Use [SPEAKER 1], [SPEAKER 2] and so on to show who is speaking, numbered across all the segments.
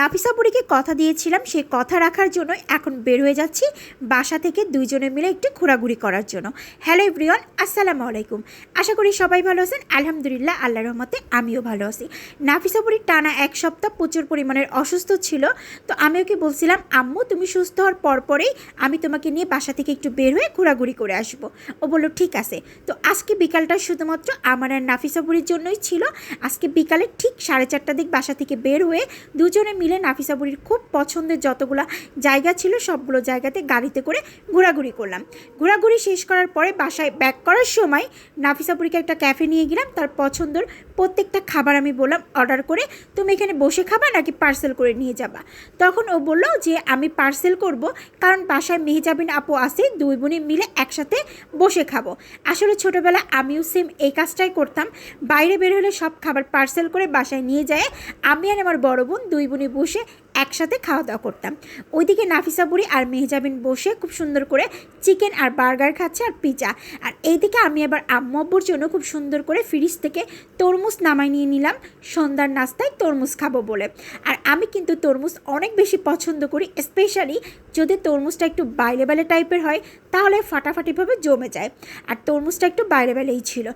[SPEAKER 1] নাফিসা বুড়িকে কথা দিয়েছিলাম, সেই কথা রাখার জন্য এখন বের হয়ে যাচ্ছি বাসা থেকে দুইজনে মিলে একটু ঘোরাঘুরি করার জন্য। হ্যালো এভরিওয়ান, আসসালামু আলাইকুম। আশা করি সবাই ভালো আছেন। আলহামদুলিল্লাহ, আল্লাহর রহমতে আমিও ভালো আছি। নাফিসা বুড়ি টানা এক সপ্তাহ প্রচুর পরিমাণের অসুস্থ ছিল, তো আমি ওকে বলছিলাম আম্মু তুমি সুস্থ হওয়ার পরপরেই আমি তোমাকে নিয়ে বাসা থেকে একটু বের হয়ে ঘোরাঘুরি করে আসবো। ও বললো ঠিক আছে। তো আজকে বিকালটা শুধুমাত্র আমার আর নাফিসা বুড়ির জন্যই ছিল। আজকে বিকালে ঠিক 4:30টার দিক বাসা থেকে বের হয়ে দুজনে মিলে নাফিসা বুড়ির খুব পছন্দের যতগুলো জায়গা ছিল সবগুলো জায়গাতে গাড়িতে করে ঘোরাঘুরি করলাম। ঘোরাঘুরি শেষ করার পরে বাসায় ব্যাক করার সময় নাফিসা বুড়িকে একটা ক্যাফে নিয়ে গেলাম। তার পছন্দের প্রত্যেকটা খাবার আমি বললাম অর্ডার করে তুমি এখানে বসে খাবা নাকি পার্সেল করে নিয়ে যাবা। তখন ও বলল যে আমি পার্সেল করব, কারণ বাসায় মেহজাবিন আপু আছে, দুই বোনে মিলে একসাথে বসে খাবো। আসলে ছোটোবেলা আমিও সেম এই কাজটাই করতাম। বাইরে বের হলে সব খাবার পার্সেল করে বাসায় নিয়ে যায় আমি আর আমার বড় বোন দুই বোনে বসে একসাথে খাওয়া দাওয়া করতাম। ওইদিকে নাফিসা বুড়ি আর মেহজাবিন বসে খুব সুন্দর করে চিকেন আর বার্গার খাচ্ছে আর পিজা। আর এইদিকে আমি আবার আম্মু আব্বুর জন্য খুব সুন্দর করে ফ্রিজ থেকে তরমুজ নামাই নিয়ে নিলাম, সন্ধ্যার নাস্তায় তরমুজ খাবো বলে। আর আমি কিন্তু তরমুজ অনেক বেশি পছন্দ করি, স্পেশালি যদি তরমুজটা একটু বাইলে বাইলে টাইপের হয় তাহলে ফাটাফাটিভাবে জমে যায়। আর তরমুজটা একটু বাইলে বাইলেই ছিল।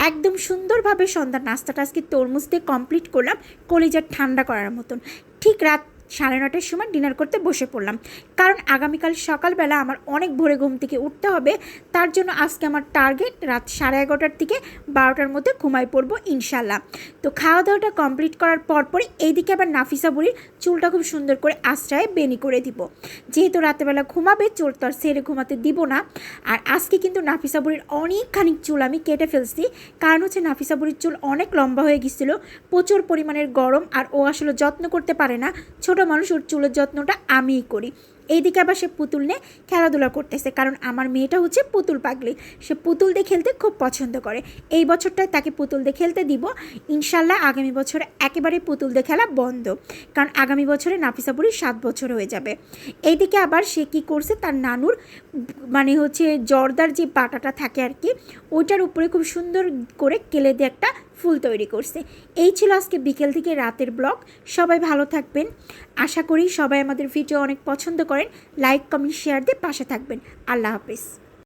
[SPEAKER 1] একদম সুন্দরভাবে সন্ধ্যার নাস্তাটা আজকে তরমুজ দিয়ে কমপ্লিট করলাম, কলিজা ঠান্ডা করার মতন। ঠিক রাত 9:30টার সময় ডিনার করতে বসে পড়লাম, কারণ আগামীকাল সকালবেলা আমার অনেক ভোরে ঘুম থেকে উঠতে হবে। তার জন্য আজকে আমার টার্গেট রাত 11:30টার থেকে 12টার মধ্যে ঘুমাই পড়বো ইনশাল্লাহ। তো খাওয়া দাওয়াটা কমপ্লিট করার পরপরই এইদিকে আবার নাফিসা বুড়ির চুলটা খুব সুন্দর করে আশ্রয়ে বেনি করে দিব, যেহেতু রাতেবেলা ঘুমাবে চুল তো আর ছেড়ে ঘুমাতে দিব না। আর আজকে কিন্তু নাফিসা বুড়ির অনেকখানি চুল আমি কেটে ফেলছি, কারণ হচ্ছে নাফিসা বুড়ির চুল অনেক লম্বা হয়ে গেছিলো, প্রচুর পরিমাণের গরম, আর ও আসলে যত্ন করতে পারে না। ছোটো মানুষ, ওর চুলের যত্নটা আমিই করি। এইদিকে আবার সে পুতুল নিয়ে খেলাধুলা করতেছে, কারণ আমার মেয়েটা হচ্ছে পুতুল পাগলি, সে পুতুল দিয়ে খেলতে খুব পছন্দ করে। এই বছরটায় তাকে পুতুল দিয়ে খেলতে দিব ইনশাল্লাহ। আগামী বছরে একেবারে পুতুল দিয়ে খেলা বন্ধ, কারণ আগামী বছরে নাফিসা বুড়ির 7 বছর হয়ে যাবে। এইদিকে আবার সে কী করছে, তার নানুর মানে হচ্ছে জর্দার যে বাটাটা থাকে আর কি, ওইটার উপরে খুব সুন্দর করে কেলে দিয়ে একটা ফুল তৈরি করছে। এই ছিল আজকে বিকেল থেকে রাতের ব্লগ। সবাই ভালো থাকবেন, আশা করি সবাই আমাদের ভিডিও অনেক পছন্দ করেন। লাইক কমেন্ট শেয়ার দিয়ে পাশে থাকবেন। আল্লাহ হাফিজ।